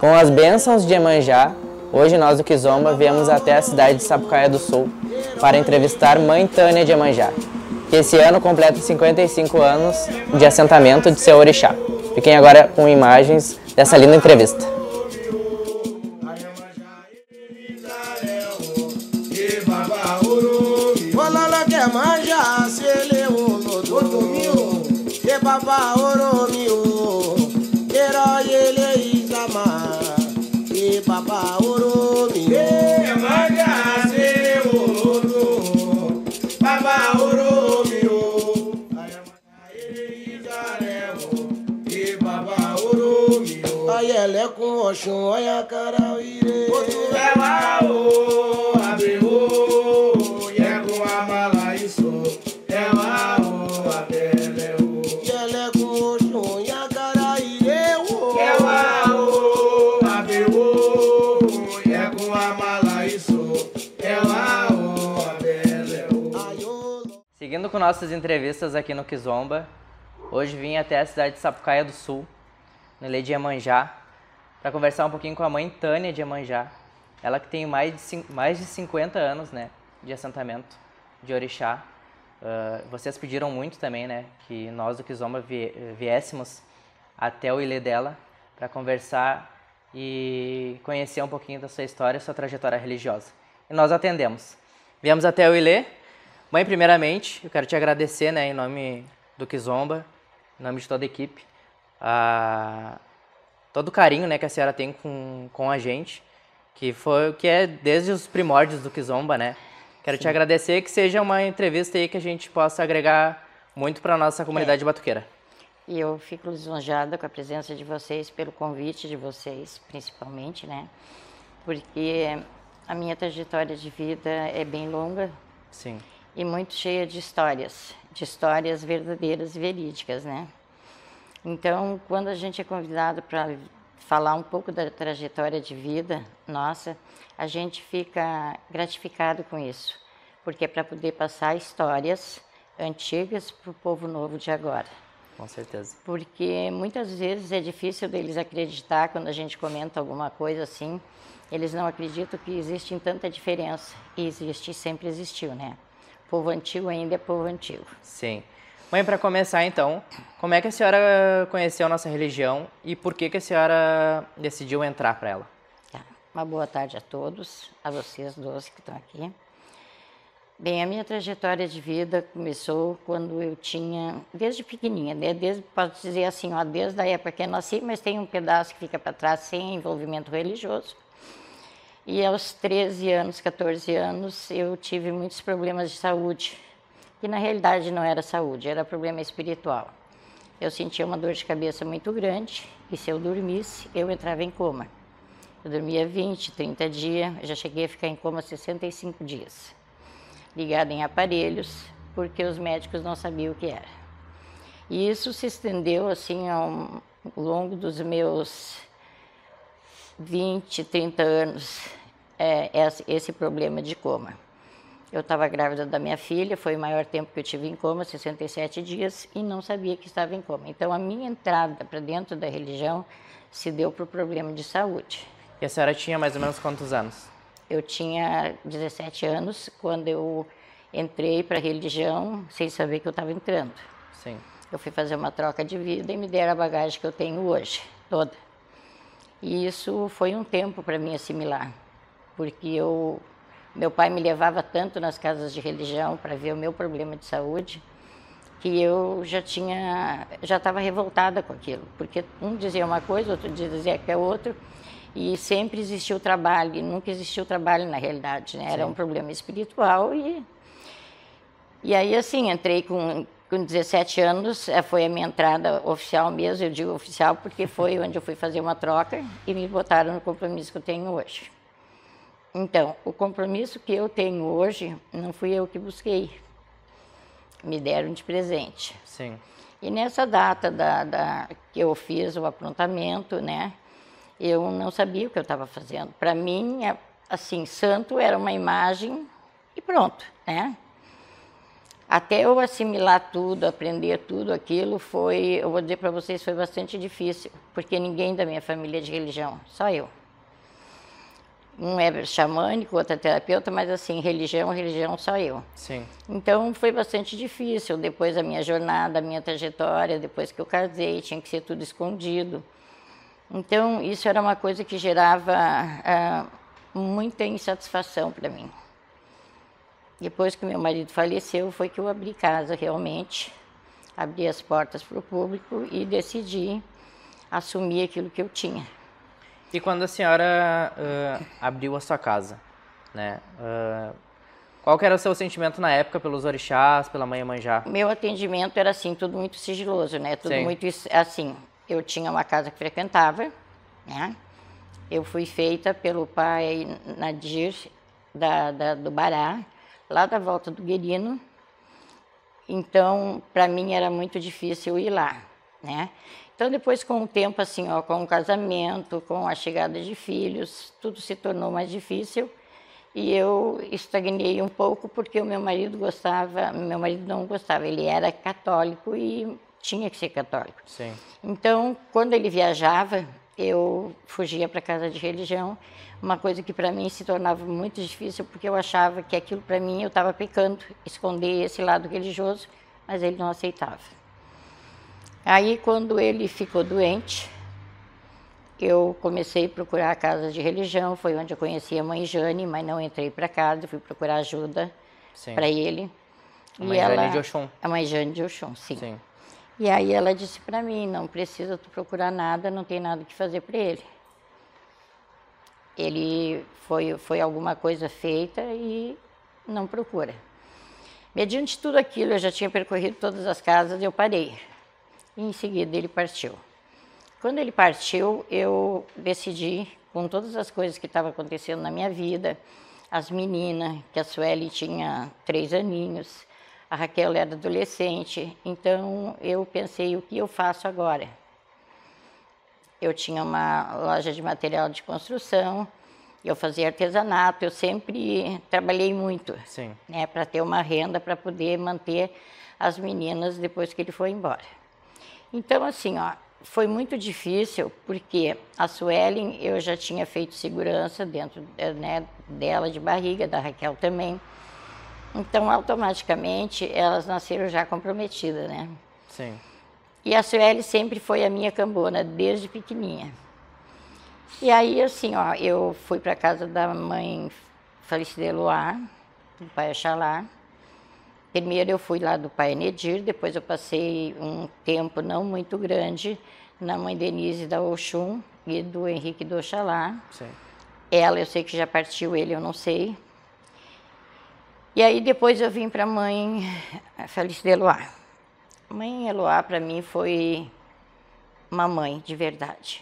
Com as bênçãos de Iemanjá, hoje nós do Kizomba viemos até a cidade de Sapucaia do Sul para entrevistar Mãe Tânia de Iemanjá, que esse ano completa 55 anos de assentamento de seu orixá. Fiquem agora com imagens dessa linda entrevista. Ayẹlẹ kun Ọ̀ṣun ọyàkàrà ire. Otu ẹwà o àbẹ̀wò yẹkun amala iso ẹwà o àbẹ̀lẹ̀ o. Ayẹlẹ kun Ọ̀ṣun ọyàkàrà ire wo. Ẹwà o àbẹ̀wò yẹkun amala iso ẹwà o àbẹ̀lẹ̀ o. Seguindo com nossas entrevistas aqui no Kizomba, hoje vim até a cidade de Sapucaia do Sul, no Ilê de Iemanjá, para conversar um pouquinho com a Mãe Tânia de Iemanjá. Ela que tem mais de 50 anos, né, de assentamento de orixá. Vocês pediram muito também, né, que nós do Kizomba viéssemos até o Ilê dela para conversar e conhecer um pouquinho da sua história e sua trajetória religiosa. E nós atendemos. Viemos até o Ilê. Mãe, primeiramente, eu quero te agradecer, né, em nome do Kizomba, em nome de toda a equipe, todo o carinho, né, que a senhora tem com a gente, que é desde os primórdios do Kizomba, né? Quero te agradecer, que seja uma entrevista aí que a gente possa agregar muito para a nossa comunidade batuqueira. E eu fico lisonjeada com a presença de vocês, pelo convite de vocês, principalmente, né? Porque a minha trajetória de vida é bem longa. Sim. E muito cheia de histórias verdadeiras e verídicas, né? Então, quando a gente é convidado para falar um pouco da trajetória de vida nossa, a gente fica gratificado com isso, porque é para poder passar histórias antigas para o povo novo de agora. Com certeza. Porque muitas vezes é difícil deles acreditar quando a gente comenta alguma coisa assim, eles não acreditam que existe tanta diferença, e existe, sempre existiu, né? Povo antigo ainda é povo antigo. Sim. Mãe, para começar então, como é que a senhora conheceu a nossa religião e por que a senhora decidiu entrar para ela? Tá. Uma boa tarde a todos, a vocês 12 que estão aqui. Bem, a minha trajetória de vida começou quando eu tinha, desde pequenininha, né? Posso dizer assim, ó, desde a época que eu nasci, mas tem um pedaço que fica para trás sem envolvimento religioso. E aos 13 anos, 14 anos, eu tive muitos problemas de saúde, que na realidade não era saúde, era problema espiritual. Eu sentia uma dor de cabeça muito grande e se eu dormisse, eu entrava em coma. Eu dormia 20, 30 dias, eu já cheguei a ficar em coma 65 dias, ligada em aparelhos, porque os médicos não sabiam o que era. E isso se estendeu assim ao longo dos meus 20, 30 anos, esse problema de coma. Eu estava grávida da minha filha, foi o maior tempo que eu tive em coma, 67 dias, e não sabia que estava em coma. Então, a minha entrada para dentro da religião se deu por problema de saúde. E a senhora tinha mais ou menos quantos anos? Eu tinha 17 anos quando eu entrei para a religião sem saber que eu estava entrando. Sim. Eu fui fazer uma troca de vida e me deram a bagagem que eu tenho hoje, toda. E isso foi um tempo para mim assimilar, porque meu pai me levava tanto nas casas de religião para ver o meu problema de saúde, que eu já estava revoltada com aquilo, porque um dizia uma coisa, outro dizia que é outro, e sempre existiu trabalho, e nunca existiu trabalho na realidade, né? Era um problema espiritual e aí assim, entrei com 17 anos, foi a minha entrada oficial mesmo, eu digo oficial porque foi onde eu fui fazer uma troca e me botaram no compromisso que eu tenho hoje. Então, o compromisso que eu tenho hoje, não fui eu que busquei, me deram de presente. Sim. E nessa data que eu fiz o aprontamento, né, eu não sabia o que eu estava fazendo. Para mim, assim, santo era uma imagem e pronto, né? até eu assimilar tudo, aprender tudo aquilo, eu vou dizer para vocês, foi bastante difícil, porque ninguém da minha família é de religião, só eu. Um é xamânico, outro é terapeuta, mas assim, religião, só eu. Sim. Então foi bastante difícil, depois da minha jornada, a minha trajetória, depois que eu casei, tinha que ser tudo escondido. Então isso era uma coisa que gerava muita insatisfação para mim. Depois que meu marido faleceu, foi que eu abri casa realmente, abri as portas para o público e decidi assumir aquilo que eu tinha. E quando a senhora abriu a sua casa, né? Qual que era o seu sentimento na época pelos orixás, pela mãe Iemanjá? Meu atendimento era assim, tudo muito sigiloso, né? Tudo Sim. muito assim. Eu tinha uma casa que frequentava, né? Eu fui feita pelo pai Nadir do Bará, lá da volta do Guerino. Então, para mim era muito difícil ir lá, né? Então, depois com o tempo, assim, ó, com o casamento, com a chegada de filhos, tudo se tornou mais difícil e eu estagnei um pouco porque o meu marido não gostava, ele era católico e tinha que ser católico. Sim. Então, quando ele viajava, eu fugia para casa de religião, uma coisa que para mim se tornava muito difícil porque eu achava que aquilo para mim eu estava pecando, esconder esse lado religioso, mas ele não aceitava. Aí, quando ele ficou doente, eu comecei a procurar a casa de religião, foi onde eu conheci a mãe Jane, mas não entrei para casa, fui procurar ajuda para ele. A mãe Jane de Oxum. A mãe Jane de Oxum, sim. Sim. E aí ela disse para mim, não precisa tu procurar nada, não tem nada que fazer para ele. Ele foi alguma coisa feita e não procura. Mediante tudo aquilo, eu já tinha percorrido todas as casas e eu parei. E em seguida ele partiu. Quando ele partiu, eu decidi, com todas as coisas que estavam acontecendo na minha vida, as meninas, que a Sueli tinha 3 aninhos, a Raquel era adolescente, então eu pensei, o que eu faço agora? Eu tinha uma loja de material de construção, eu fazia artesanato, eu sempre trabalhei muito, né, para ter uma renda para poder manter as meninas depois que ele foi embora. Então, assim, ó, foi muito difícil, porque a Suelen eu já tinha feito segurança dentro, né, dela de barriga, da Raquel também. Então, automaticamente, elas nasceram já comprometidas, né? Sim. E a Sueli sempre foi a minha cambona, desde pequenininha. E aí, assim, ó, eu fui para casa da mãe falecida Eloá, do pai Oxalá. Primeiro eu fui lá do pai Nedir, depois eu passei um tempo não muito grande na mãe Denise da Oxum e do Henrique do Oxalá. Sim. Ela, eu sei que já partiu, ele eu não sei. E aí depois eu vim para a mãe falecida Eloá. Mãe Eloá para mim foi uma mãe de verdade.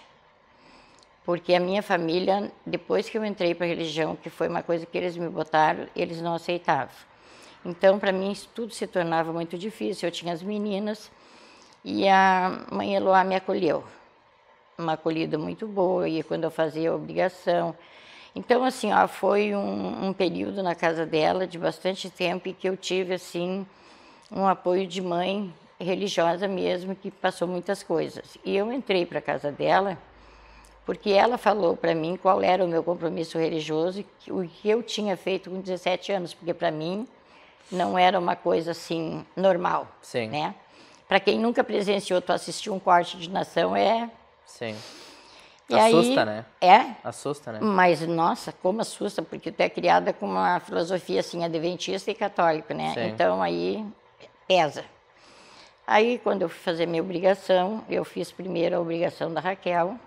Porque a minha família, depois que eu entrei para a religião, que foi uma coisa que eles me botaram, eles não aceitavam. Então, para mim, isso tudo se tornava muito difícil. Eu tinha as meninas e a mãe Eloá me acolheu. Uma acolhida muito boa, e quando eu fazia a obrigação. Então, assim, ó, foi um período na casa dela de bastante tempo e que eu tive, assim, um apoio de mãe religiosa mesmo, que passou muitas coisas. E eu entrei para a casa dela porque ela falou para mim qual era o meu compromisso religioso, o que eu tinha feito com 17 anos, porque para mim não era uma coisa assim normal, Sim. Né? Para quem nunca presenciou, tu assistir um corte de nação Sim. E Assusta, aí, né? Assusta, né? Mas, nossa, como assusta, porque tu é criada com uma filosofia assim, adventista e católica, né? Sim. Então aí pesa. Aí, quando eu fui fazer minha obrigação, eu fiz primeiro a obrigação da Raquel,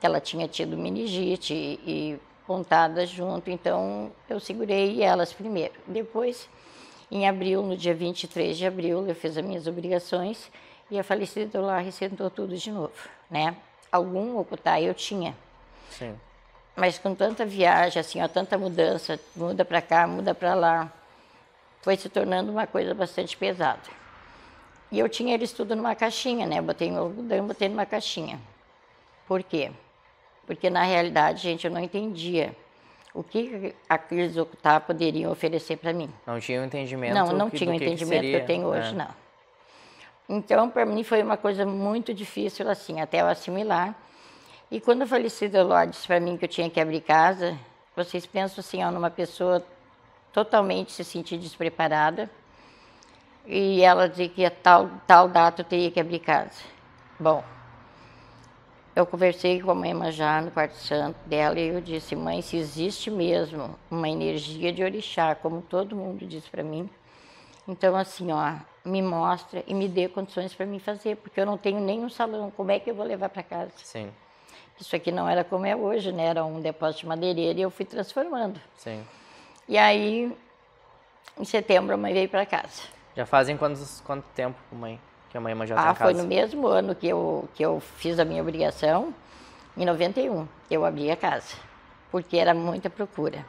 que ela tinha tido meningite e pontadas junto, então eu segurei elas primeiro. Depois, em abril, no dia 23 de abril, eu fiz as minhas obrigações e a falecida lá ressentou tudo de novo, né? Algum ocultar eu tinha. Sim. Mas com tanta viagem, assim, ó, tanta mudança, muda para cá, muda para lá, foi se tornando uma coisa bastante pesada. E eu tinha eles tudo numa caixinha, né? Botei meu algodão, botei numa caixinha. Por quê? Porque, na realidade, gente, eu não entendia o que aqueles Okutá poderiam oferecer para mim. Não tinha um entendimento Não tinha o entendimento que eu tenho hoje, não. Então, para mim foi uma coisa muito difícil, assim, até eu assimilar. E quando o falecido Eló disse para mim que eu tinha que abrir casa, vocês pensam assim, ó, numa pessoa totalmente se sentir despreparada, e ela dizia que a tal data eu teria que abrir casa. Bom, eu conversei com a mãe Manjá no quarto santo dela e eu disse, mãe, se existe mesmo uma energia de orixá, como todo mundo diz para mim, então assim, ó, me mostra e me dê condições para mim fazer, porque eu não tenho nenhum salão, como é que eu vou levar para casa? Sim. Isso aqui não era como é hoje, né? Era um depósito de madeireira e eu fui transformando. Sim. E aí, em setembro, a mãe veio para casa. Já fazem quanto tempo, mãe, que a mãe já está em casa? Foi no mesmo ano que eu fiz a minha obrigação, em 91, eu abri a casa, porque era muita procura.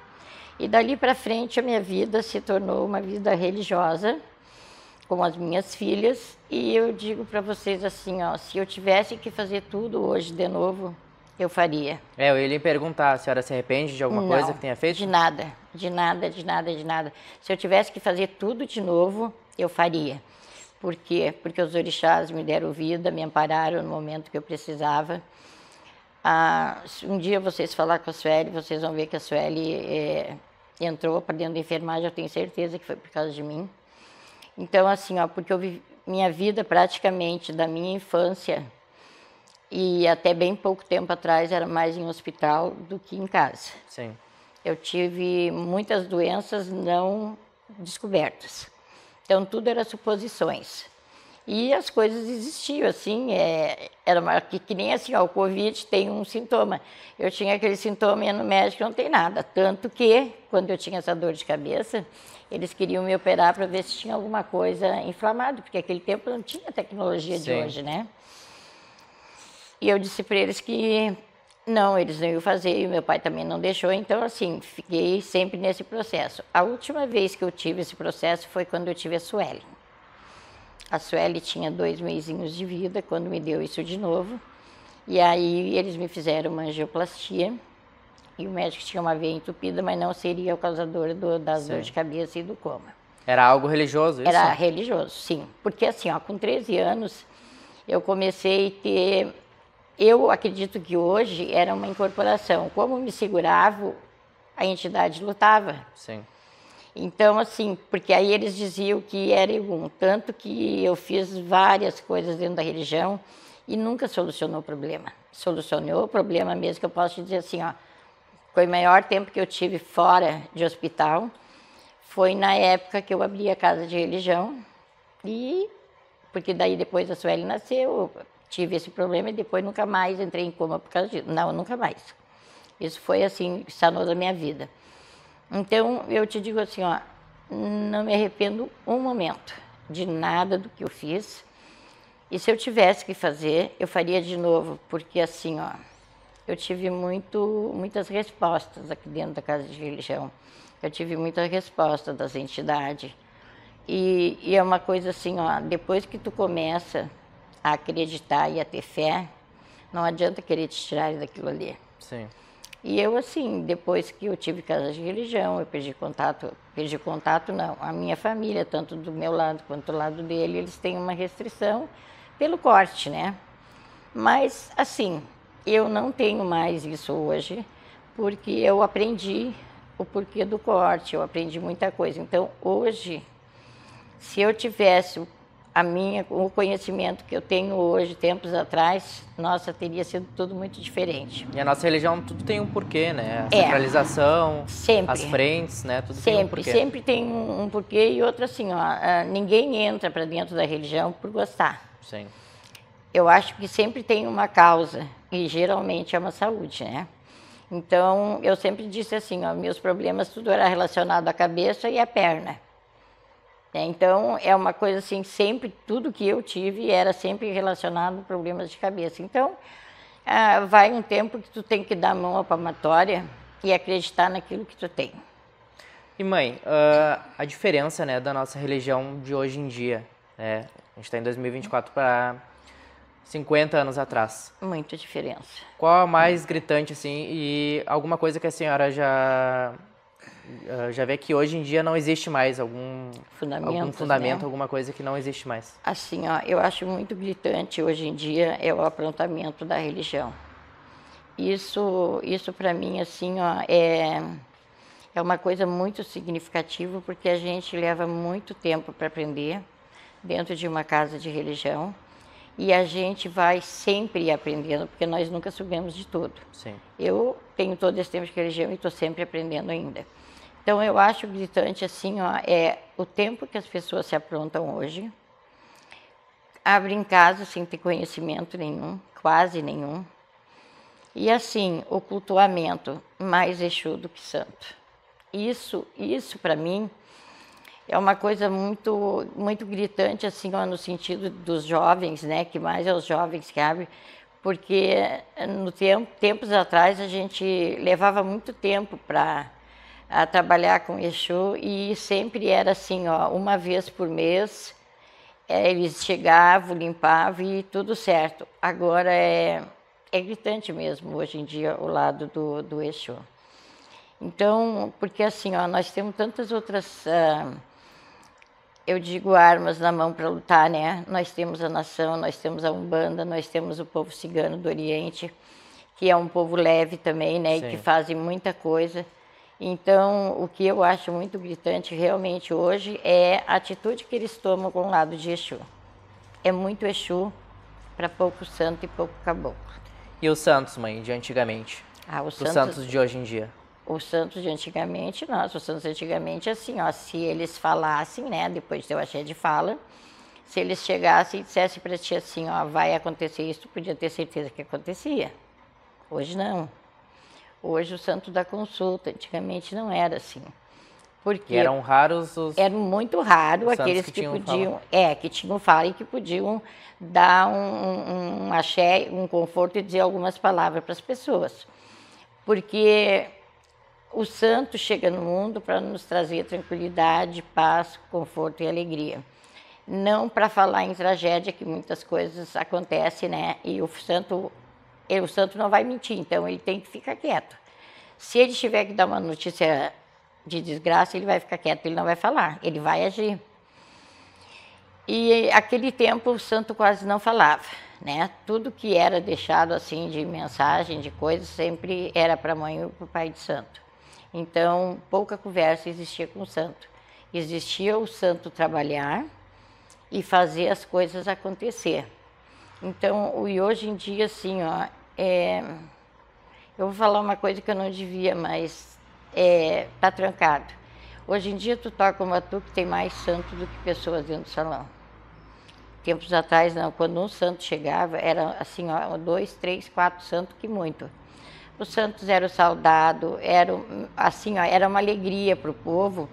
E dali para frente, a minha vida se tornou uma vida religiosa, com as minhas filhas, e eu digo para vocês assim, ó, se eu tivesse que fazer tudo hoje de novo, eu faria. Eu ia lhe perguntar, a senhora se arrepende de alguma coisa que tenha feito? De nada. Se eu tivesse que fazer tudo de novo, eu faria. Por quê? Porque os orixás me deram vida, me ampararam no momento que eu precisava. Se um dia vocês falar com a Sueli, vocês vão ver que a Sueli entrou para dentro da enfermagem, eu tenho certeza que foi por causa de mim. Então, assim, ó, porque eu vivi minha vida praticamente da minha infância e até bem pouco tempo atrás era mais em hospital do que em casa. Sim. Eu tive muitas doenças não descobertas. Então, tudo era suposições. E as coisas existiam, assim, era que nem assim, ó, o Covid tem um sintoma. Eu tinha aquele sintoma e ia no médico, não tem nada. Tanto que, quando eu tinha essa dor de cabeça, eles queriam me operar para ver se tinha alguma coisa inflamada, porque naquele tempo não tinha a tecnologia de hoje, né? E eu disse para eles que não, eles não iam fazer, e o meu pai também não deixou, então assim, fiquei sempre nesse processo. A última vez que eu tive esse processo foi quando eu tive a Sueli. A Sueli tinha 2 mesinhos de vida quando me deu isso de novo, e aí eles me fizeram uma angioplastia, e o médico tinha uma veia entupida, mas não seria o causador das dores de cabeça e do coma. Era algo religioso isso? Era religioso, sim. Porque assim, ó, com 13 anos, eu comecei a ter... Eu acredito que hoje era uma incorporação. Como me segurava, a entidade lutava. Sim. Então, assim, porque aí eles diziam que era Egum. Tanto que eu fiz várias coisas dentro da religião e nunca solucionou o problema. Solucionou o problema mesmo, que eu posso te dizer assim, ó, foi o maior tempo que eu tive fora de hospital. Foi na época que eu abri a casa de religião. E, porque daí depois a Sueli nasceu, tive esse problema e depois nunca mais entrei em coma por causa disso. Não, nunca mais. Isso foi assim, sanou da minha vida. Então, eu te digo assim, ó, não me arrependo um momento de nada do que eu fiz. E se eu tivesse que fazer, eu faria de novo, porque assim, ó, eu tive muitas respostas aqui dentro da casa de religião. Eu tive muita resposta das entidades. E é uma coisa assim, ó, depois que tu começa a acreditar e a ter fé, não adianta querer te tirar daquilo ali. Sim. E eu, assim, depois que eu tive casa de religião, eu perdi contato não, a minha família, tanto do meu lado quanto do lado dele, eles têm uma restrição pelo corte, né? Mas, assim, eu não tenho mais isso hoje, porque eu aprendi o porquê do corte, eu aprendi muita coisa. Então, hoje, se eu tivesse o conhecimento que eu tenho hoje, tempos atrás, nossa, teria sido tudo muito diferente. E a nossa religião, tudo tem um porquê, né? A sacralização, sempre. As frentes, né? Tudo Sempre, tem um porquê. Sempre tem um porquê. E outra assim, ó, ninguém entra para dentro da religião por gostar. Sim. Eu acho que sempre tem uma causa, e geralmente é uma saúde, né? Então, eu sempre disse assim, ó, meus problemas tudo era relacionado à cabeça e à perna. Então, é uma coisa assim, sempre, tudo que eu tive era sempre relacionado a problemas de cabeça. Então, vai um tempo que tu tem que dar a mão à palmatória e acreditar naquilo que tu tem. E mãe, a diferença, né, da nossa religião de hoje em dia, né? A gente está em 2024 para 50 anos atrás. Muita diferença. Qual a mais gritante, assim, e alguma coisa que a senhora já vê que hoje em dia não existe mais, algum fundamento, né? alguma coisa que não existe mais? Assim, ó, eu acho muito gritante hoje em dia é o aprontamento da religião. Isso para mim, assim, ó, é uma coisa muito significativa, porque a gente leva muito tempo para aprender dentro de uma casa de religião e a gente vai sempre aprendendo, porque nós nunca sabemos de tudo. Sim. Eu tenho todo esse tempo de religião e estou sempre aprendendo ainda. Então, eu acho gritante, assim, ó, é o tempo que as pessoas se aprontam hoje, abrem casa sem ter conhecimento nenhum, quase nenhum, e, assim, o cultuamento mais Exu do que santo. Isso para mim, é uma coisa muito, muito gritante, assim, ó, no sentido dos jovens, né, que mais é os jovens que abrem, porque tempos atrás a gente levava muito tempo para trabalhar com Exu e sempre era assim, ó, uma vez por mês, eles chegavam, limpavam e tudo certo. Agora é gritante mesmo, hoje em dia, o lado do Exu. Então, porque assim, ó, nós temos tantas outras, eu digo, armas na mão para lutar, né? Nós temos a nação, nós temos a Umbanda, nós temos o povo cigano do Oriente, que é um povo leve também, né? Sim. E que fazem muita coisa. Então, o que eu acho muito gritante realmente hoje é a atitude que eles tomam com o lado de Exu. É muito Exu para pouco santo e pouco caboclo. E os santos, mãe, de antigamente? Os santos de hoje em dia? Os santos de antigamente, os santos de antigamente, assim, ó, se eles falassem, né, depois do axé de fala, se eles chegassem e dissessem para ti assim, ó, vai acontecer isso, tu podia ter certeza que acontecia. Hoje não. Hoje o santo da consulta, antigamente não era assim. Porque e eram raros os... Era muito raro aqueles que podiam... Fala. Que tinham fala e que podiam dar um axé, um conforto e dizer algumas palavras para as pessoas. Porque o santo chega no mundo para nos trazer tranquilidade, paz, conforto e alegria. Não para falar em tragédia, que muitas coisas acontecem, né? E o santo não vai mentir, então ele tem que ficar quieto. Se ele tiver que dar uma notícia de desgraça, ele vai ficar quieto, ele não vai falar, ele vai agir. E aquele tempo o santo quase não falava, né? Tudo que era deixado assim de mensagem, de coisas, sempre era para a mãe ou para o pai de santo. Então, pouca conversa existia com o santo. Existia o santo trabalhar e fazer as coisas acontecer. Então, e hoje em dia, assim, ó, eu vou falar uma coisa que eu não devia, mas tá trancado. Hoje em dia, tu toca uma batuque, tem mais santo do que pessoas dentro do salão. Tempos atrás, não, quando um santo chegava, era assim, ó, 2, 3, 4 santos, que muito. Os santos eram saudados, assim, ó, era uma alegria para o povo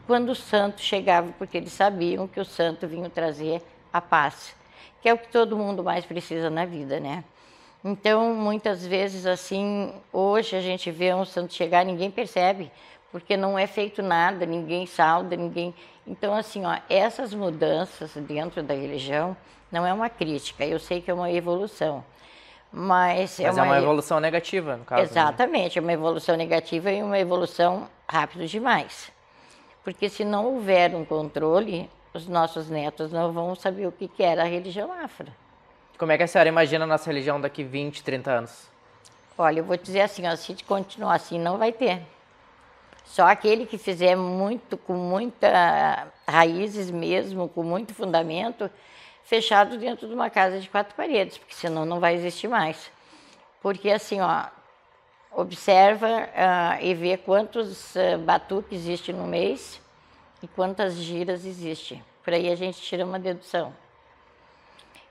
quando o santo chegava, porque eles sabiam que o santo vinha trazer a paz, que é o que todo mundo mais precisa na vida, né? Então, muitas vezes, assim, hoje a gente vê um santo chegar, ninguém percebe, porque não é feito nada, ninguém sauda, ninguém... Então, assim, ó, essas mudanças dentro da religião não é uma crítica, eu sei que é uma evolução, mas é uma evolução negativa, no caso. Exatamente, né? É uma evolução negativa e uma evolução rápido demais. Porque se não houver um controle, os nossos netos não vão saber o que era a religião afro. Como é que a senhora imagina a nossa religião daqui 20, 30 anos? Olha, eu vou dizer assim, ó, se continuar assim, não vai ter. Só aquele que fizer muito, com muita raízes mesmo, com muito fundamento, fechado dentro de uma casa de 4 paredes, porque senão não vai existir mais. Porque assim, ó, observa e vê quantos batuques existem no mês e quantas giras existem. Por aí a gente tira uma dedução.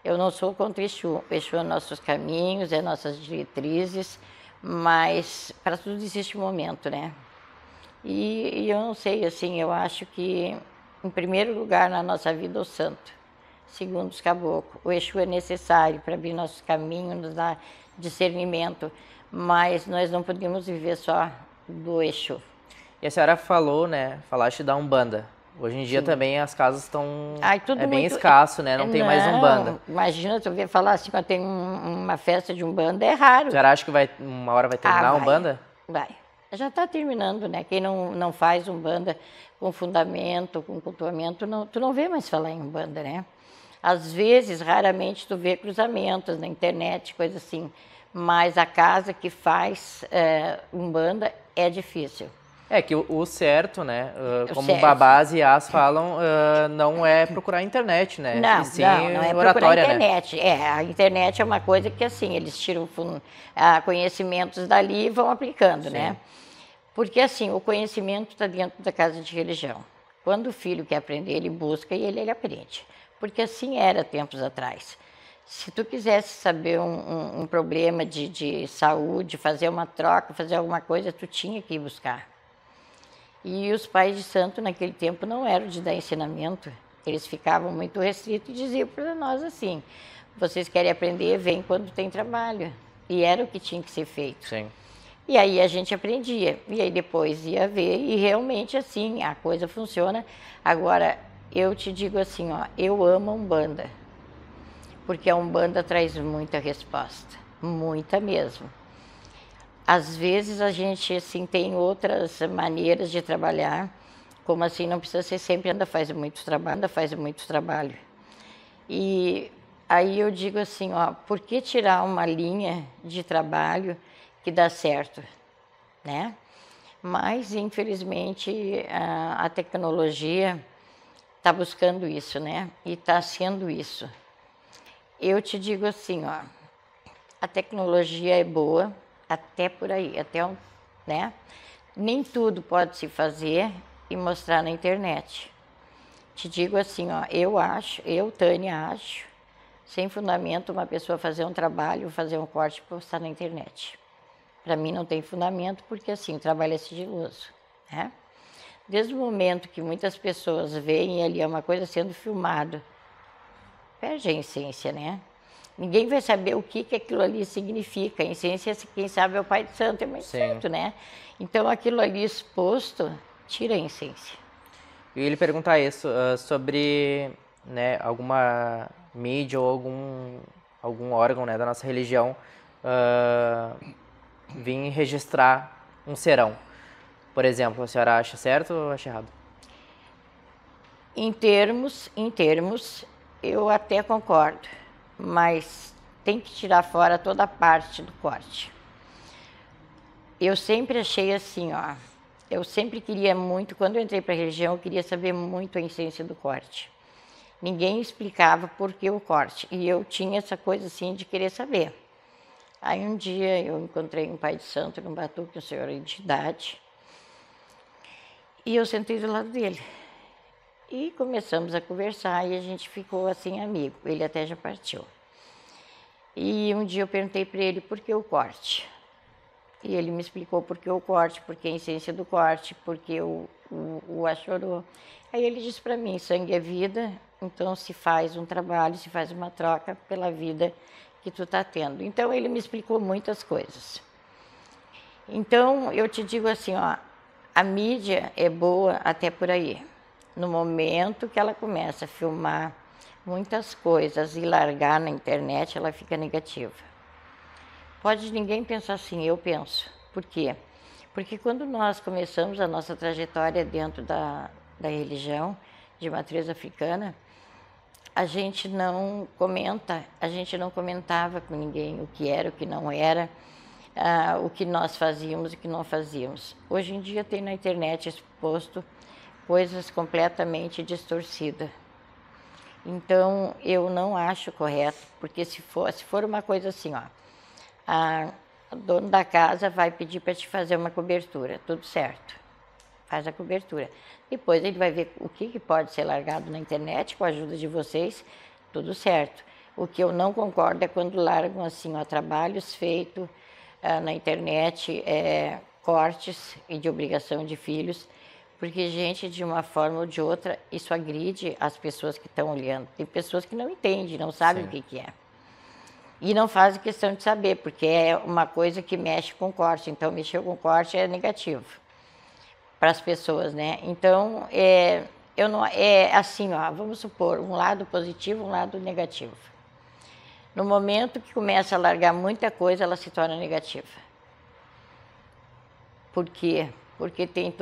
Eu não sou contra Exu. Exu é nossos caminhos, é nossas diretrizes, mas para tudo existe um momento, né? E eu não sei, assim, eu acho que, em primeiro lugar na nossa vida, o santo. Segundo, os caboclos. O Exu é necessário para abrir nossos caminhos, nos dar discernimento, mas nós não podemos viver só do Exu. E a senhora falou, né, falaste da Umbanda. Hoje em dia também as casas estão... tudo é bem muito... escasso, né? Não tem mais Umbanda. Imagina, tu ver falar assim, tem uma festa de Umbanda, é raro. Você acha que uma hora vai terminar a Umbanda? Vai. Já está terminando, né? Quem não faz Umbanda com fundamento, com cultuamento, tu não vê mais falar em Umbanda, né? Às vezes, raramente, tu vê cruzamentos na internet, coisa assim. Mas a casa que faz Umbanda é difícil. É que o certo, né, como babás e as falam, não é procurar a internet, né? Não, sim, não é procurar a internet. Né? A internet é uma coisa que, assim, eles tiram conhecimentos dali e vão aplicando, né? Porque, assim, o conhecimento está dentro da casa de religião. Quando o filho quer aprender, ele busca e ele aprende. Porque assim era tempos atrás. Se tu quisesse saber um problema de saúde, fazer uma troca, fazer alguma coisa, tu tinha que ir buscar. E os pais de santo naquele tempo não eram de dar ensinamento, eles ficavam muito restritos e diziam para nós assim, vocês querem aprender, vem quando tem trabalho. E era o que tinha que ser feito. Sim. E aí a gente aprendia, e aí depois ia ver, e realmente assim, a coisa funciona. Agora, eu te digo assim, ó, eu amo a Umbanda, porque a Umbanda traz muita resposta, muita mesmo. Às vezes a gente assim tem outras maneiras de trabalhar, como assim não precisa ser sempre ainda faz muito trabalho. E aí eu digo assim, ó, por que tirar uma linha de trabalho que dá certo, né? Mas infelizmente a tecnologia está buscando isso, né? E está sendo isso. Eu te digo assim, ó, a tecnologia é boa, até por aí, né? Nem tudo pode se fazer e mostrar na internet. Te digo assim, ó, eu, Tânia, acho, sem fundamento, uma pessoa fazer um trabalho, fazer um corte e postar na internet. Para mim não tem fundamento, porque assim, o trabalho é sigiloso, né? Desde o momento que muitas pessoas veem ali uma coisa sendo filmada, perde a essência, né? Ninguém vai saber o que aquilo ali significa. A essência, quem sabe, é o Pai de Santo, é mais santo, né? Então, aquilo ali exposto, tira a essência. Eu ia lhe perguntar isso, sobre, né, alguma mídia ou algum órgão, né, da nossa religião vir registrar um serão. Por exemplo, a senhora acha certo ou acha errado? Em termos, eu até concordo. Mas tem que tirar fora toda a parte do corte. Eu sempre achei assim, ó, eu sempre queria muito, quando eu entrei para a religião, eu queria saber muito a essência do corte. Ninguém explicava por que o corte, e eu tinha essa coisa assim de querer saber. Aí um dia eu encontrei um pai de santo num batuque, um senhor de idade, e eu sentei do lado dele. E começamos a conversar e a gente ficou assim amigo, ele até já partiu. E um dia eu perguntei para ele por que o corte. E ele me explicou por que o corte, por que a essência do corte, por que o achorô. Aí ele disse para mim, sangue é vida, então se faz um trabalho, se faz uma troca pela vida que tu está tendo. Então ele me explicou muitas coisas. Então eu te digo assim, ó, a mídia é boa até por aí. No momento que ela começa a filmar muitas coisas e largar na internet, ela fica negativa. Pode ninguém pensar assim, eu penso. Por quê? Porque quando nós começamos a nossa trajetória dentro da religião de matriz africana, a gente não comentava com ninguém o que era, o que não era, o que nós fazíamos e o que não fazíamos. Hoje em dia tem na internet exposto coisas completamente distorcidas. Então, eu não acho correto, porque se for uma coisa assim, ó, o dono da casa vai pedir para te fazer uma cobertura, tudo certo, faz a cobertura. Depois ele vai ver o que pode ser largado na internet, com a ajuda de vocês, tudo certo. O que eu não concordo é quando largam assim, ó, trabalhos feitos na internet, cortes e de obrigação de filhos, porque, gente, de uma forma ou de outra, isso agride as pessoas que estão olhando. Tem pessoas que não entendem, não sabem o que é. E não fazem questão de saber, porque é uma coisa que mexe com corte. Então, mexer com corte é negativo para as pessoas, né? Então, eu não, é assim, ó, vamos supor, um lado positivo, um lado negativo. No momento que começa a largar muita coisa, ela se torna negativa. Por quê? Porque tem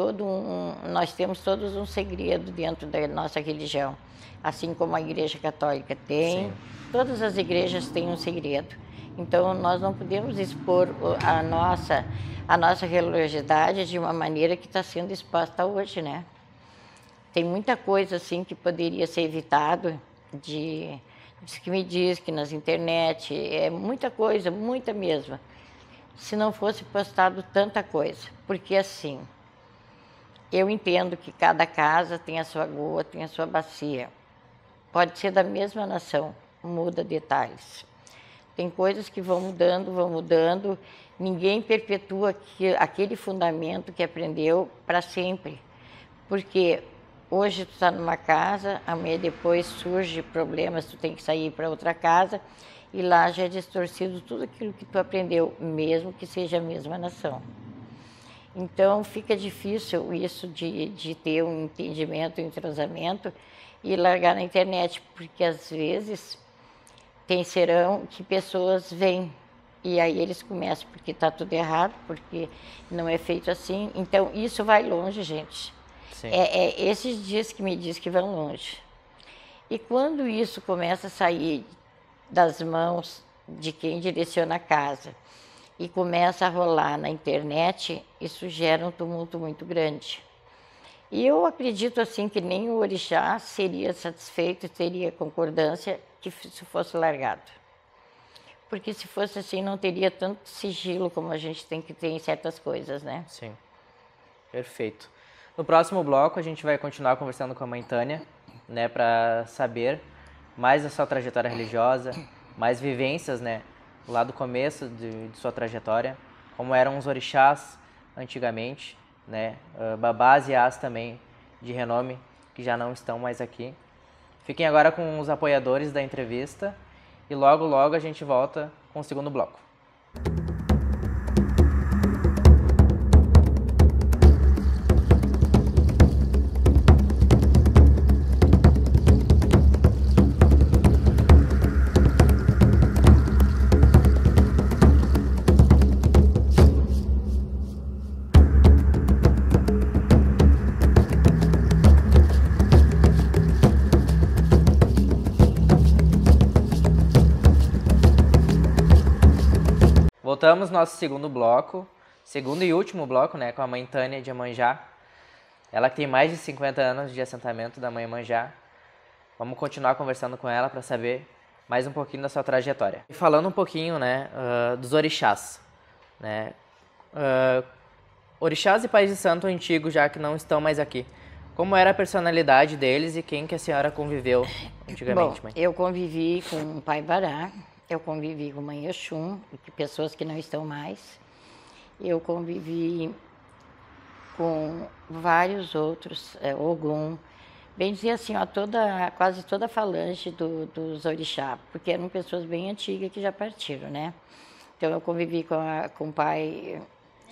nós temos todos um segredo dentro da nossa religião, assim como a Igreja Católica tem. Sim. Todas as igrejas têm um segredo. Então, nós não podemos expor a nossa religiosidade de uma maneira que está sendo exposta hoje, né? Tem muita coisa, assim, que poderia ser evitado diz que me diz que nas internet, é muita coisa, muita mesmo, se não fosse postado tanta coisa. Porque, assim, eu entendo que cada casa tem a sua goa, tem a sua bacia. Pode ser da mesma nação, muda detalhes. Tem coisas que vão mudando, ninguém perpetua aquele fundamento que aprendeu para sempre. Porque hoje tu está numa casa, amanhã depois surge problemas, tu tem que sair para outra casa, e lá já é distorcido tudo aquilo que tu aprendeu, mesmo que seja a mesma nação. Então fica difícil isso de ter um entendimento, um entrosamento e largar na internet, porque às vezes serão que pessoas vêm e aí eles começam porque está tudo errado, porque não é feito assim. Então isso vai longe, gente. Esses dias que me diz que vão longe. E quando isso começa a sair das mãos de quem direciona a casa e começa a rolar na internet, isso gera um tumulto muito grande. E eu acredito assim que nem o orixá seria satisfeito, teria concordância que isso fosse largado. Porque se fosse assim, não teria tanto sigilo como a gente tem que ter em certas coisas, né? Sim, perfeito. No próximo bloco, a gente vai continuar conversando com a mãe Tânia, né, para saber mais da sua trajetória religiosa, mais vivências, né, lá do começo de sua trajetória, como eram os orixás antigamente, né, babás e as também de renome, que já não estão mais aqui. Fiquem agora com os apoiadores da entrevista e logo, logo a gente volta com o segundo bloco. Voltamos no nosso segundo bloco, segundo e último bloco, né, com a mãe Tânia de Iemanjá. Ela que tem mais de 50 anos de assentamento da mãe Iemanjá. Vamos continuar conversando com ela para saber mais um pouquinho da sua trajetória. E falando um pouquinho, né, dos orixás, né, orixás e pais de santo antigos já que não estão mais aqui. Como era a personalidade deles e quem que a senhora conviveu antigamente, mãe? Eu convivi com o pai Bará. Eu convivi com mãe Oxum, pessoas que não estão mais. Eu convivi com vários outros, Ogum. Bem dizer assim, ó, quase toda a falange dos orixá, porque eram pessoas bem antigas que já partiram, né? Então eu convivi com o pai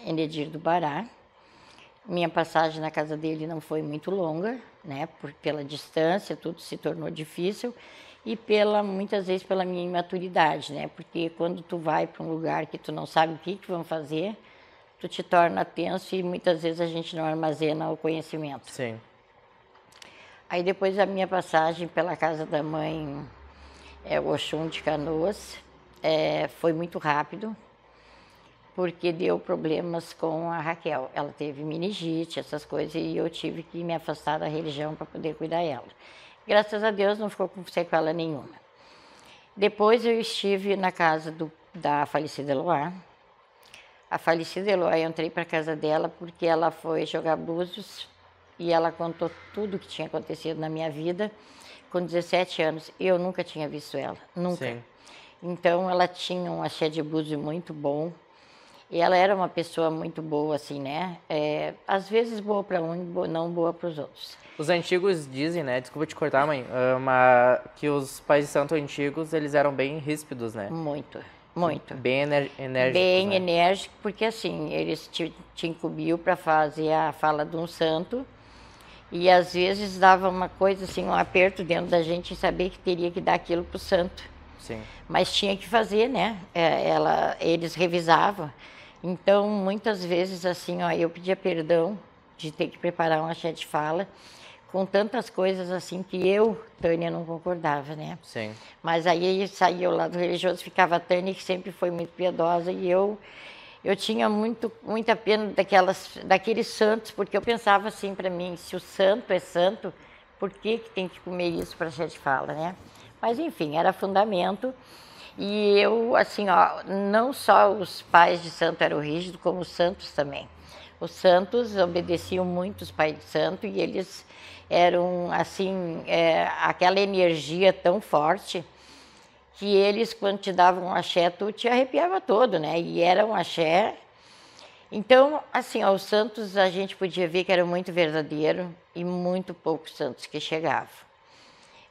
Enedir do Bará. Minha passagem na casa dele não foi muito longa, né? Pela distância, tudo se tornou difícil. E muitas vezes pela minha imaturidade, né? Porque quando tu vai para um lugar que tu não sabe o que vão fazer, tu te torna tenso e muitas vezes a gente não armazena o conhecimento. Sim. Aí depois da minha passagem pela casa da mãe Oxum de Canoas, foi muito rápido, porque deu problemas com a Raquel. Ela teve meningite, essas coisas, e eu tive que me afastar da religião para poder cuidar dela. Graças a Deus não ficou com sequela nenhuma. Depois eu estive na casa da falecida Eloá. A falecida Eloá, eu entrei para a casa dela porque ela foi jogar búzios e ela contou tudo o que tinha acontecido na minha vida com 17 anos. Eu nunca tinha visto ela, nunca. Sim. Então ela tinha um axé de búzio muito bom. E ela era uma pessoa muito boa, assim, né? Às vezes boa para um, não boa para os outros. Os antigos dizem, né? Desculpa te cortar, mãe, que os pais de santo antigos, eles eram bem ríspidos, né? Muito, muito. Bem enérgicos, bem, né? Enérgico, porque assim, eles te incumbiam para fazer a fala de um santo E às vezes dava uma coisa assim, um aperto dentro da gente em saber que teria que dar aquilo para o santo. Sim. Mas tinha que fazer, né? Eles revisavam. Então, muitas vezes assim, ó, eu pedia perdão de ter que preparar um axé de fala, com tantas coisas assim que eu, Tânia, não concordava, né? Sim. Mas aí saía o lado religioso, ficava a Tânia, que sempre foi muito piedosa, e eu tinha muita pena daqueles santos, porque eu pensava assim para mim, se o santo é santo, por que tem que comer isso para axé de fala, né? Mas enfim, era fundamento. E eu, assim, ó, não só os pais de santo eram rígidos, como os santos também. Os santos obedeciam muito os pais de santo e eles eram, assim, aquela energia tão forte que eles, quando te davam um axé, tu te arrepiava todo, né? E era um axé. Então, assim, ó, os santos a gente podia ver que eram muito verdadeiros e muito poucos santos que chegavam.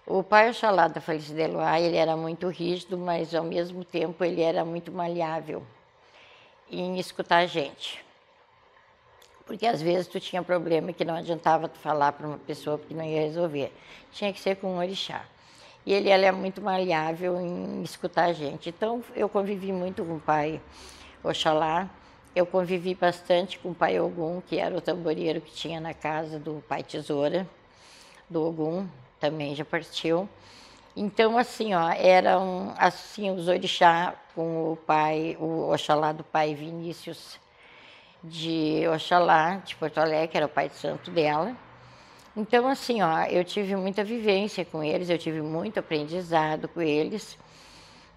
O pai Oxalá da Feliz de Eloá, ele era muito rígido, mas ao mesmo tempo ele era muito maleável em escutar a gente. Porque às vezes tu tinha problema que não adiantava tu falar para uma pessoa porque não ia resolver. Tinha que ser com um orixá. E ele é muito maleável em escutar a gente. Então eu convivi muito com o pai Oxalá. Eu convivi bastante com o pai Ogum, que era o tamboreiro que tinha na casa do pai Tesoura, do Ogum. Também já partiu. Então, assim, ó, eram assim os orixá com o Oxalá do pai Vinícius de Oxalá, de Porto Alegre, que era o pai de santo dela. Então, assim, ó, eu tive muita vivência com eles, eu tive muito aprendizado com eles.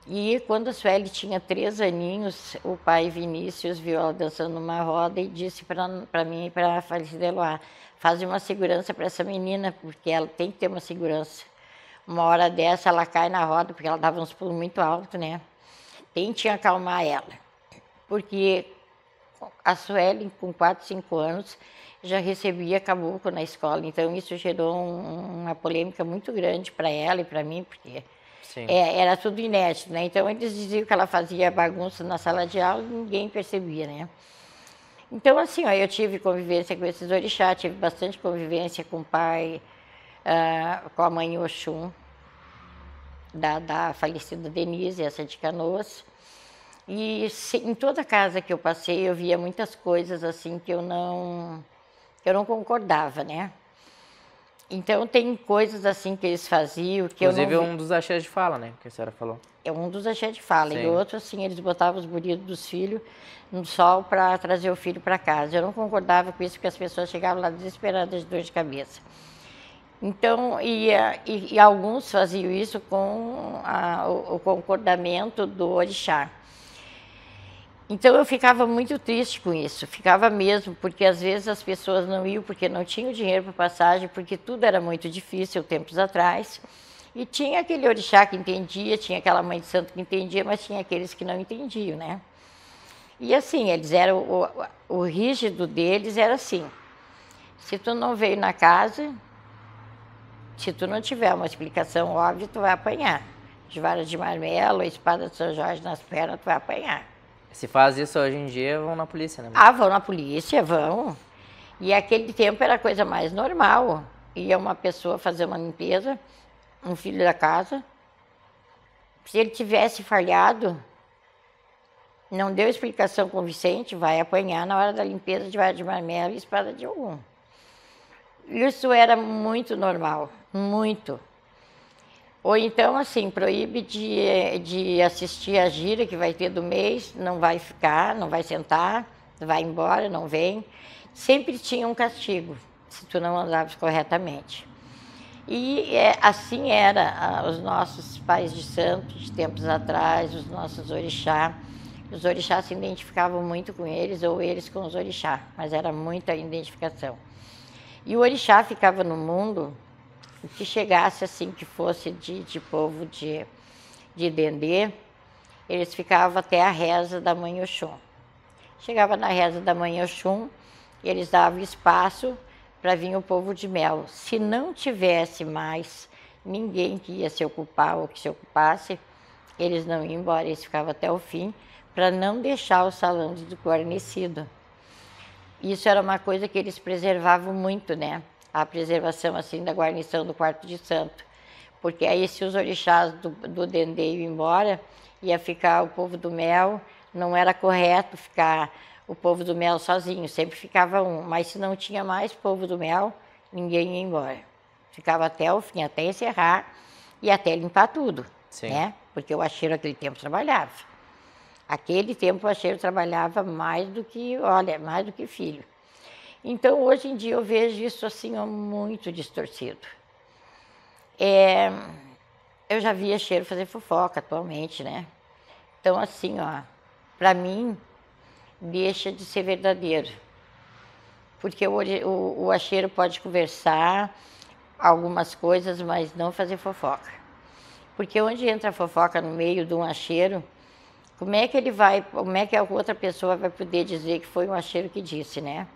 E quando a Sueli tinha 3 aninhos, o pai Vinícius viu ela dançando numa roda e disse para mim e para a Falecida Eloá, faz uma segurança para essa menina, porque ela tem que ter uma segurança. Uma hora dessa ela cai na roda, porque ela dava uns pulos muito altos, né? Tente acalmar ela. Porque a Sueli, com 4, 5 anos, já recebia caboclo na escola. Então isso gerou uma polêmica muito grande para ela e para mim, porque era tudo inédito, né? Então eles diziam que ela fazia bagunça na sala de aula e ninguém percebia, né? Então, assim, ó, eu tive convivência com esses orixás, tive bastante convivência com o pai, com a mãe Oxum, da falecida Denise, essa de Canoas. E em toda casa que eu passei, eu via muitas coisas assim que eu não concordava, né? Então, tem coisas assim que eles faziam que inclusive, eu não... um dos axés de fala, né? Que a senhora falou. É um dos axés de fala. Sim. E outro, assim, eles botavam os buridos dos filhos no sol para trazer o filho para casa. Eu não concordava com isso, porque as pessoas chegavam lá desesperadas de dor de cabeça. Então, e alguns faziam isso com o concordamento do orixá. Então eu ficava muito triste com isso, ficava mesmo, porque às vezes as pessoas não iam porque não tinham dinheiro para passagem, porque tudo era muito difícil tempos atrás. E tinha aquele orixá que entendia, tinha aquela mãe de santo que entendia, mas tinha aqueles que não entendiam, né? E assim, eles eram, o rígido deles era assim, se tu não veio na casa, se tu não tiver uma explicação óbvia, tu vai apanhar. De vara de marmelo, espada de São Jorge nas pernas, tu vai apanhar. Se faz isso hoje em dia, vão na polícia, né? Ah, vão na polícia, vão. E aquele tempo era a coisa mais normal. Ia uma pessoa fazer uma limpeza, um filho da casa. Se ele tivesse falhado, não deu explicação convincente, vai apanhar na hora da limpeza de vara de marmelo e espada de Ogum. Isso era muito normal, muito. Ou então, assim, proíbe de assistir a gira que vai ter do mês, não vai ficar, não vai sentar, vai embora, não vem. Sempre tinha um castigo, se tu não andavas corretamente. E assim era os nossos pais de santo, de tempos atrás, os nossos orixá. Os orixás se identificavam muito com eles, ou eles com os orixá, mas era muita identificação. E o orixá ficava no mundo, que chegasse assim, que fosse de povo de Dendê, eles ficavam até a reza da mãe Oxum. Chegava na reza da mãe Oxum, eles davam espaço para vir o povo de Mel. Se não tivesse mais ninguém que ia se ocupar ou que se ocupasse, eles não iam embora, eles ficavam até o fim, para não deixar o salão desguarnecido. Isso era uma coisa que eles preservavam muito, né? a preservação assim da guarnição do quarto de santo. Porque aí se os orixás do Dendê iam embora, ia ficar o povo do mel, não era correto ficar o povo do mel sozinho, sempre ficava um. Mas se não tinha mais povo do mel, ninguém ia embora. Ficava até o fim, até encerrar e até limpar tudo, né? Porque o acheiro naquele tempo trabalhava. Aquele tempo o acheiro trabalhava mais do que, olha, mais do que filho. Então, hoje em dia eu vejo isso assim, ó, muito distorcido. Eu já vi acheiro fazer fofoca atualmente, né? Então, assim, ó, para mim, deixa de ser verdadeiro. Porque o acheiro pode conversar algumas coisas, mas não fazer fofoca. Porque onde entra a fofoca no meio de um acheiro, como é que a outra pessoa vai poder dizer que foi um acheiro que disse, né?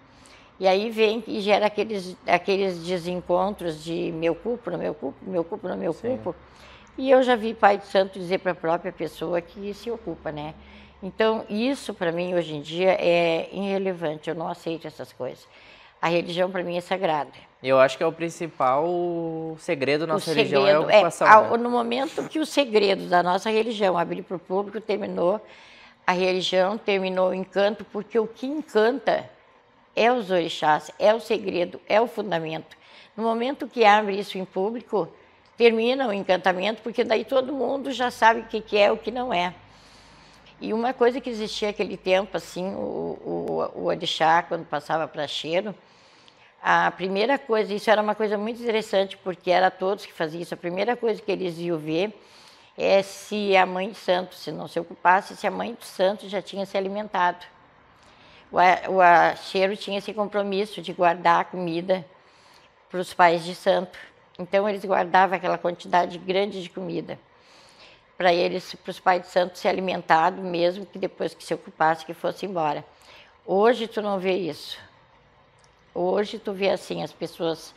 E aí vem e gera aqueles desencontros de meu culpo, no meu culpo, meu culpo, no meu culpo. E eu já vi pai de santo dizer para a própria pessoa que se ocupa, né? Então, isso para mim hoje em dia é irrelevante, eu não aceito essas coisas. A religião para mim é sagrada. Eu acho que é o principal segredo da nossa religião, é a ocupação. Né? No momento que o segredo da nossa religião abriu para o público, terminou a religião, terminou o encanto, porque o que encanta é os orixás, é o segredo, é o fundamento. No momento que abre isso em público, termina o encantamento, porque daí todo mundo já sabe o que é e o que não é. E uma coisa que existia naquele tempo, assim, o orixá, quando passava para cheiro, a primeira coisa, isso era uma coisa muito interessante, porque era todos que faziam isso, a primeira coisa que eles iam ver é se a mãe de santo, se não se ocupasse, se a mãe de santo já tinha se alimentado. O acheiro tinha esse compromisso de guardar a comida para os pais de santo. Então, eles guardavam aquela quantidade grande de comida para os pais de santo se alimentarem, mesmo que depois que se ocupasse, que fosse embora. Hoje, tu não vê isso. Hoje, tu vê assim, as pessoas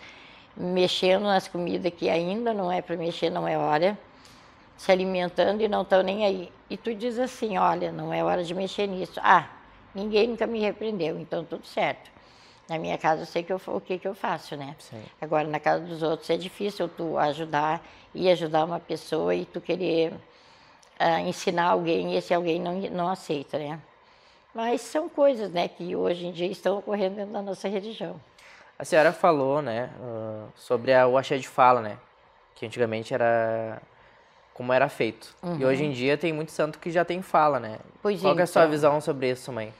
mexendo nas comidas que ainda não é para mexer, não é hora, se alimentando e não estão nem aí. E tu diz assim, olha, não é hora de mexer nisso. Ah, ninguém nunca me repreendeu, então tudo certo. Na minha casa eu sei o que eu faço, né? Sim. Agora, na casa dos outros é difícil tu ajudar uma pessoa e tu querer ensinar alguém e esse alguém não aceita, né? Mas são coisas, né, que hoje em dia estão ocorrendo dentro da nossa religião. A senhora falou, né, sobre o axé de fala, né? Que antigamente era como era feito. E hoje em dia tem muito santo que já tem fala, né? Pois Qual que é a sua visão sobre isso, mãe?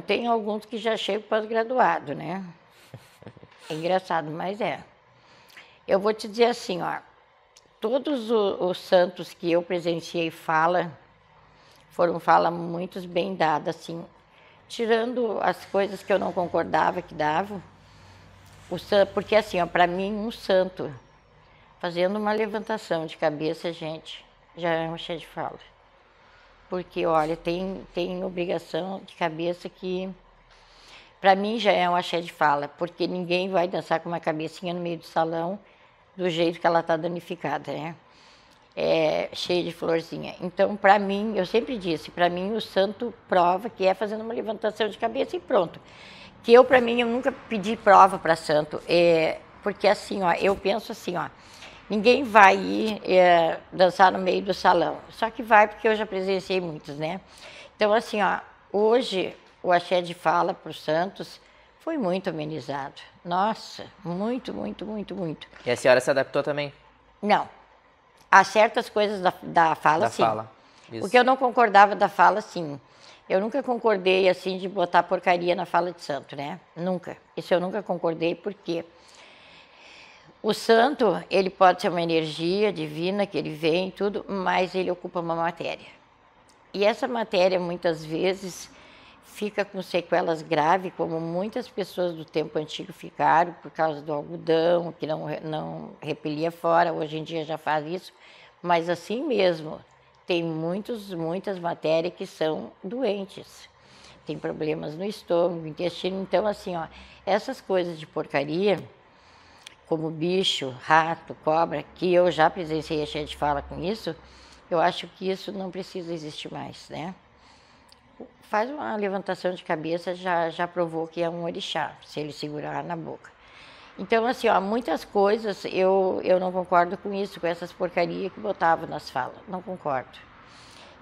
Tem alguns que já chegam pós-graduado, né? É engraçado, mas é. Eu vou te dizer assim, ó, todos os santos que eu presenciei foram fala muito bem dadas, assim, tirando as coisas que eu não concordava que davam, porque assim, ó, para mim, um santo fazendo uma levantação de cabeça, gente, já é um axé de fala. Porque, olha, tem obrigação de cabeça que, para mim, já é um axé de fala, porque ninguém vai dançar com uma cabecinha no meio do salão do jeito que ela está danificada, né? Cheia de florzinha. Então, para mim, eu sempre disse, para mim o santo prova que é fazendo uma levantação de cabeça e pronto. Que para mim, eu nunca pedi prova para santo, porque assim, ó, eu penso assim, ó, ninguém vai ir dançar no meio do salão, só que vai porque eu já presenciei muitos, né? Então, assim, ó, hoje o axé de fala para os santos foi muito amenizado. Nossa, muito, muito, muito, muito. E a senhora se adaptou também? Não. Há certas coisas da fala, sim. Fala. Isso. Porque eu não concordava da fala, sim. Eu nunca concordei, assim, de botar porcaria na fala de santo, né? Nunca. Isso eu nunca concordei, porque o santo, ele pode ser uma energia divina, que ele vem e tudo, mas ele ocupa uma matéria. E essa matéria, muitas vezes, fica com sequelas graves, como muitas pessoas do tempo antigo ficaram, por causa do algodão, que não repelia fora, hoje em dia já faz isso, mas assim mesmo, tem muitas matérias que são doentes, tem problemas no estômago, no intestino, então assim, ó, essas coisas de porcaria, como bicho, rato, cobra, que eu já presenciei axé de fala com isso, eu acho que isso não precisa existir mais, né? Faz uma levantação de cabeça, já provou que é um orixá, se ele segurar na boca. Então, assim, ó, muitas coisas eu não concordo com isso, com essas porcarias que botavam nas falas. Não concordo.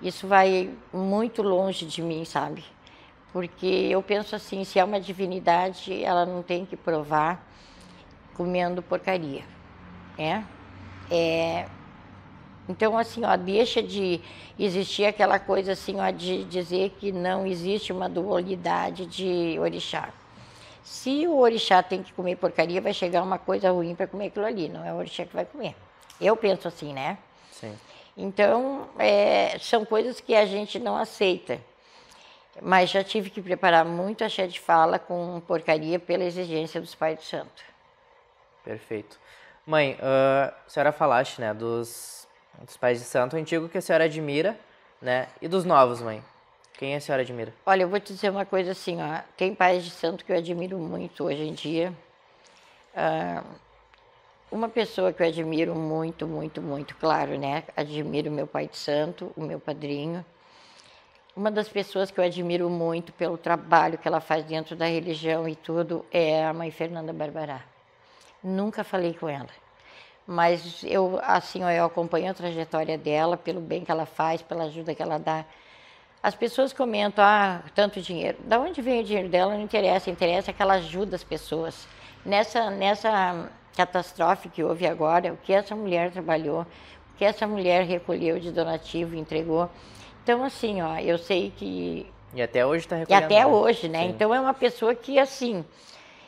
Isso vai muito longe de mim, sabe? Porque eu penso assim, se é uma divindade, ela não tem que provar comendo porcaria, né? Então, assim, ó, deixa de existir aquela coisa assim, ó, de dizer que não existe uma dualidade de orixá. Se o orixá tem que comer porcaria, vai chegar uma coisa ruim para comer aquilo ali, não é o orixá que vai comer. Eu penso assim, né? Sim. Então, são coisas que a gente não aceita. Mas já tive que preparar muito axé de fala com porcaria pela exigência dos pais do santo. Perfeito. Mãe, a senhora falaste, né, dos pais de santo antigo que a senhora admira, né, e dos novos, mãe. Quem a senhora admira? Olha, eu vou te dizer uma coisa assim, ó, tem pais de santo que eu admiro muito hoje em dia. Uma pessoa que eu admiro muito, muito, muito, claro, né, admiro meu pai de santo, o meu padrinho. Uma das pessoas que eu admiro muito pelo trabalho que ela faz dentro da religião e tudo é a mãe Fernanda Barbará. Nunca falei com ela, mas eu, assim, ó, eu acompanho a trajetória dela, pelo bem que ela faz, pela ajuda que ela dá. As pessoas comentam, tanto dinheiro. Da onde vem o dinheiro dela não interessa, interessa que ela ajuda as pessoas. Nessa catástrofe que houve agora, o que essa mulher trabalhou, o que essa mulher recolheu de donativo, entregou. Então, assim, ó, eu sei que... E até hoje está E recolhendo. até hoje, né? Sim. Então, é uma pessoa que, assim,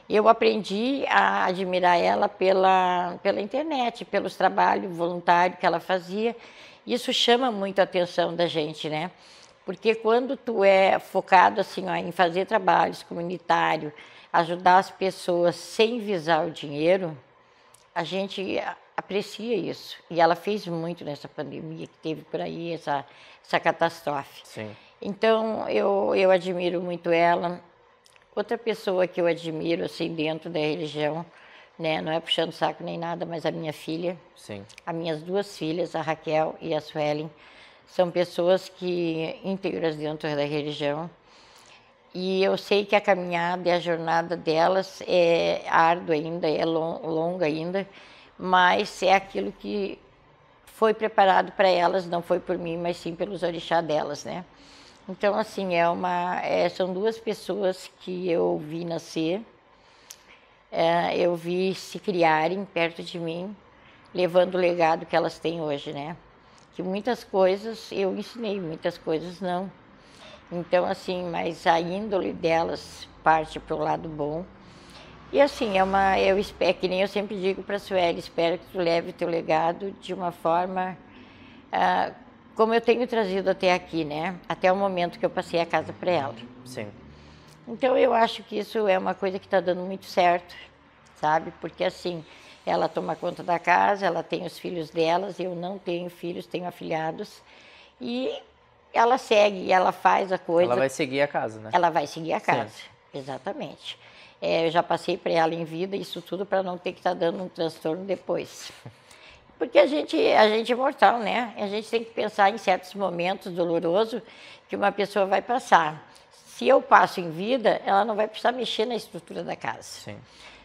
eu aprendi a admirar ela pela internet, pelos trabalhos voluntários que ela fazia. Isso chama muito a atenção da gente, né? Porque quando tu é focado, assim, ó, em fazer trabalhos comunitários, ajudar as pessoas sem visar o dinheiro, a gente aprecia isso. E ela fez muito nessa pandemia que teve por aí, essa catástrofe. Sim. Então, eu admiro muito ela. Outra pessoa que eu admiro, assim, dentro da religião, né, não é puxando saco nem nada, mas a minha filha. Sim. As minhas duas filhas, a Raquel e a Suelen, são pessoas que íntegras dentro da religião. E eu sei que a caminhada e a jornada delas é árdua ainda, é longa ainda, mas é aquilo que foi preparado para elas, não foi por mim, mas sim pelos orixás delas, né? Então, assim, são duas pessoas que eu vi nascer, eu vi se criarem perto de mim, levando o legado que elas têm hoje, né? Que muitas coisas eu ensinei, muitas coisas não. Então, assim, mas a índole delas parte para o lado bom. E assim, eu espero, que nem eu sempre digo para a Sueli, espero que tu leve o teu legado de uma forma como eu tenho trazido até aqui, né? Até o momento que eu passei a casa para ela. Sim. Então, eu acho que isso é uma coisa que está dando muito certo, sabe? Porque assim, ela toma conta da casa, ela tem os filhos delas, eu não tenho filhos, tenho afilhados. E ela segue, ela faz a coisa. Ela vai seguir a casa, né? Ela vai seguir a casa, Sim. Exatamente. Eu já passei para ela em vida isso tudo para não ter que estar dando um transtorno depois. Porque a gente é mortal, né? A gente tem que pensar em certos momentos dolorosos que uma pessoa vai passar. Se eu passo em vida, ela não vai precisar mexer na estrutura da casa. Sim.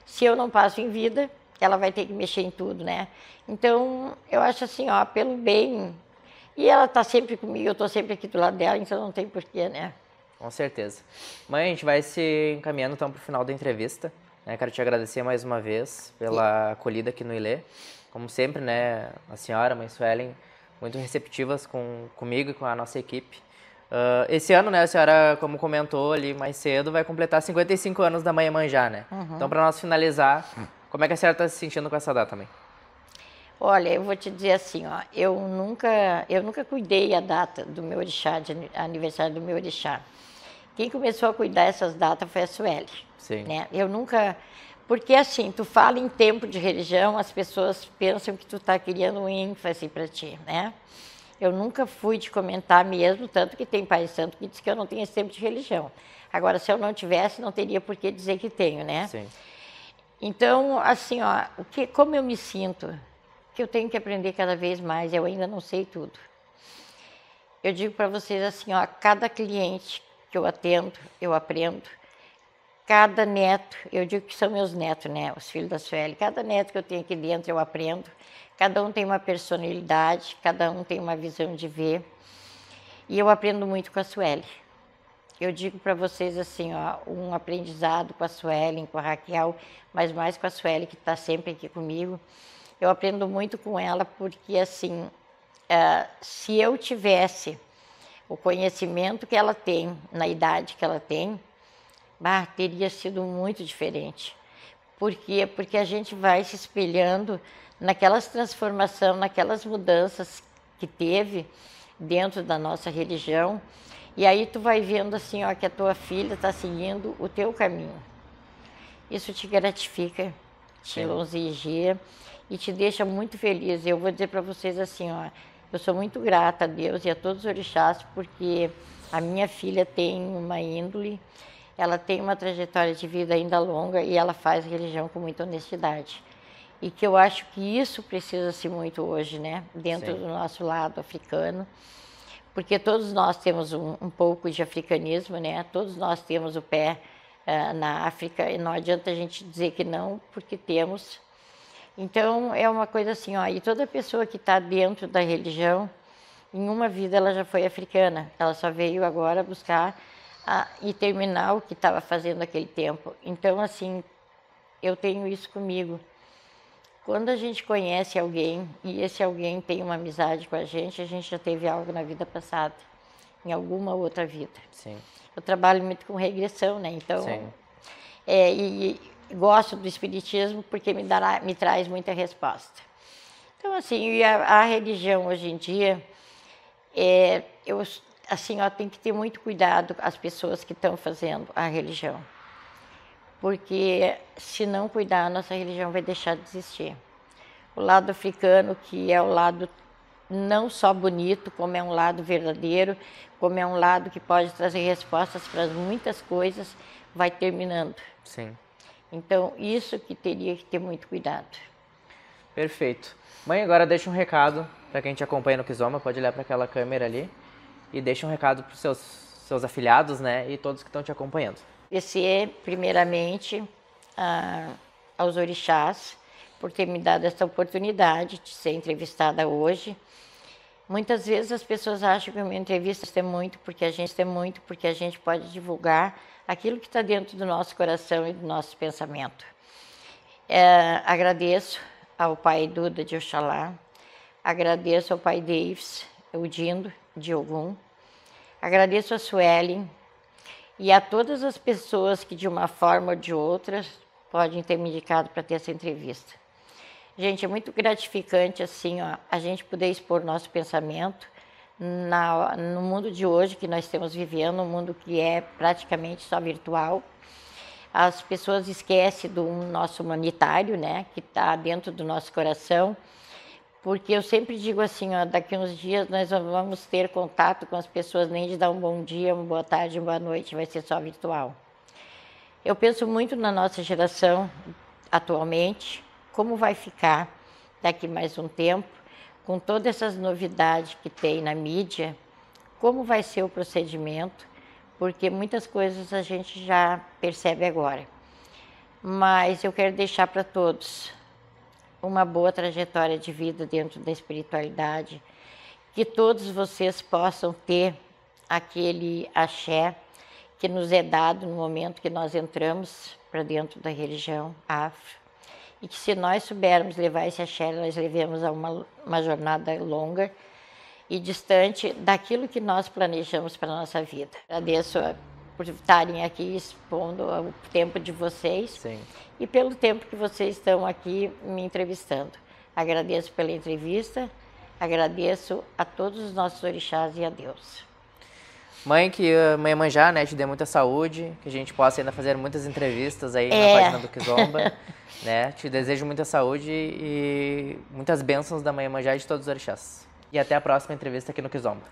Se eu não passo em vida, ela vai ter que mexer em tudo, né? Então, eu acho assim, ó, pelo bem. E ela está sempre comigo, eu estou sempre aqui do lado dela, então não tem porquê, né? Com certeza. Mãe, a gente vai se encaminhando então para o final da entrevista. Né? Quero te agradecer mais uma vez pela acolhida aqui no Ilê. Como sempre, né, a senhora, a mãe Suelen, muito receptivas comigo e com a nossa equipe. Esse ano, né, a senhora, como comentou ali mais cedo, vai completar 55 anos da Mãe Iemanjá, né? Uhum. Então, para nós finalizar, como é que a senhora está se sentindo com essa data, mãe? Olha, eu vou te dizer assim, ó, eu nunca cuidei a data do meu orixá, de aniversário do meu orixá. Quem começou a cuidar dessas datas foi a Sueli. Sim. Né? Eu nunca... Porque assim, tu fala em tempo de religião, as pessoas pensam que tu está criando um ênfase para ti, né? Eu nunca fui de comentar mesmo, tanto que tem pai santo que diz que eu não tenho esse tempo de religião. Agora, se eu não tivesse, não teria por que dizer que tenho, né? Sim. Então, assim, ó, como eu me sinto, que eu tenho que aprender cada vez mais, eu ainda não sei tudo. Eu digo para vocês assim, ó, cada cliente que eu atendo, eu aprendo. cada neto, eu digo que são meus netos, né, os filhos da Sueli, cada neto que eu tenho aqui dentro eu aprendo, cada um tem uma personalidade, cada um tem uma visão de ver, e eu aprendo muito com a Sueli. Eu digo para vocês assim, ó, um aprendizado com a Sueli, com a Raquel, mas mais com a Sueli que está sempre aqui comigo. Eu aprendo muito com ela porque assim, se eu tivesse o conhecimento que ela tem, na idade que ela tem, teria sido muito diferente. Por quê? Porque a gente vai se espelhando naquelas transformações, naquelas mudanças que teve dentro da nossa religião, e aí tu vai vendo assim, ó, que a tua filha está seguindo o teu caminho. Isso te gratifica, te lisonjeia e te deixa muito feliz. Eu vou dizer para vocês assim, ó, eu sou muito grata a Deus e a todos os orixás, porque a minha filha tem uma índole, ela tem uma trajetória de vida ainda longa e ela faz religião com muita honestidade. E que eu acho que isso precisa-se muito hoje, né? Dentro do nosso lado africano, porque todos nós temos um pouco de africanismo, né? Todos nós temos o pé na África e não adianta a gente dizer que não, porque temos. Então, é uma coisa assim, ó, e toda pessoa que está dentro da religião, em uma vida ela já foi africana, ela só veio agora buscar e terminar o que estava fazendo naquele tempo. Então, assim, eu tenho isso comigo. Quando a gente conhece alguém e esse alguém tem uma amizade com a gente já teve algo na vida passada, em alguma outra vida. Sim. Eu trabalho muito com regressão, né? Então, e gosto do espiritismo porque me traz muita resposta. Então, assim, a religião hoje em dia, assim, ó, tem que ter muito cuidado as pessoas que estão fazendo a religião. Porque se não cuidar, a nossa religião vai deixar de existir. O lado africano, que é o lado não só bonito, como é um lado verdadeiro, como é um lado que pode trazer respostas para muitas coisas, vai terminando. Sim. Então, isso que teria que ter muito cuidado. Perfeito. Mãe, agora deixa um recado para quem te acompanha no Kizomba, pode olhar para aquela câmera ali, e deixa um recado para os seus afiliados, né, e todos que estão te acompanhando. Agradecer, primeiramente, aos orixás por ter me dado essa oportunidade de ser entrevistada hoje. Muitas vezes as pessoas acham que uma entrevista é muito, porque a gente pode divulgar aquilo que está dentro do nosso coração e do nosso pensamento. Agradeço ao pai Duda de Oxalá, agradeço ao pai Davis, o Dindo de Ogum, agradeço a Sueli, e a todas as pessoas que, de uma forma ou de outra, podem ter me indicado para ter essa entrevista. Gente, é muito gratificante, assim, ó, a gente poder expor nosso pensamento no mundo de hoje que nós estamos vivendo, um mundo que é praticamente só virtual. As pessoas esquecem do nosso humanitário, né, que está dentro do nosso coração, porque eu sempre digo assim, ó, daqui uns dias nós não vamos ter contato com as pessoas, nem de dar um bom dia, uma boa tarde, uma boa noite, vai ser só virtual. Eu penso muito na nossa geração atualmente, como vai ficar daqui mais um tempo, com todas essas novidades que tem na mídia, como vai ser o procedimento, porque muitas coisas a gente já percebe agora. Mas eu quero deixar para todos uma boa trajetória de vida dentro da espiritualidade, que todos vocês possam ter aquele axé que nos é dado no momento que nós entramos para dentro da religião afro, e que se nós soubermos levar esse axé, nós levemos a uma jornada longa e distante daquilo que nós planejamos para a nossa vida. Agradeço por estarem aqui expondo o tempo de vocês. Sim. E pelo tempo que vocês estão aqui me entrevistando. Agradeço pela entrevista, agradeço a todos os nossos orixás e a Deus. Mãe, que a Mãe Iemanjá, né, te dê muita saúde, que a gente possa ainda fazer muitas entrevistas aí na página do Kizomba, né? Te desejo muita saúde e muitas bênçãos da Mãe Iemanjá e de todos os orixás. E até a próxima entrevista aqui no Kizomba.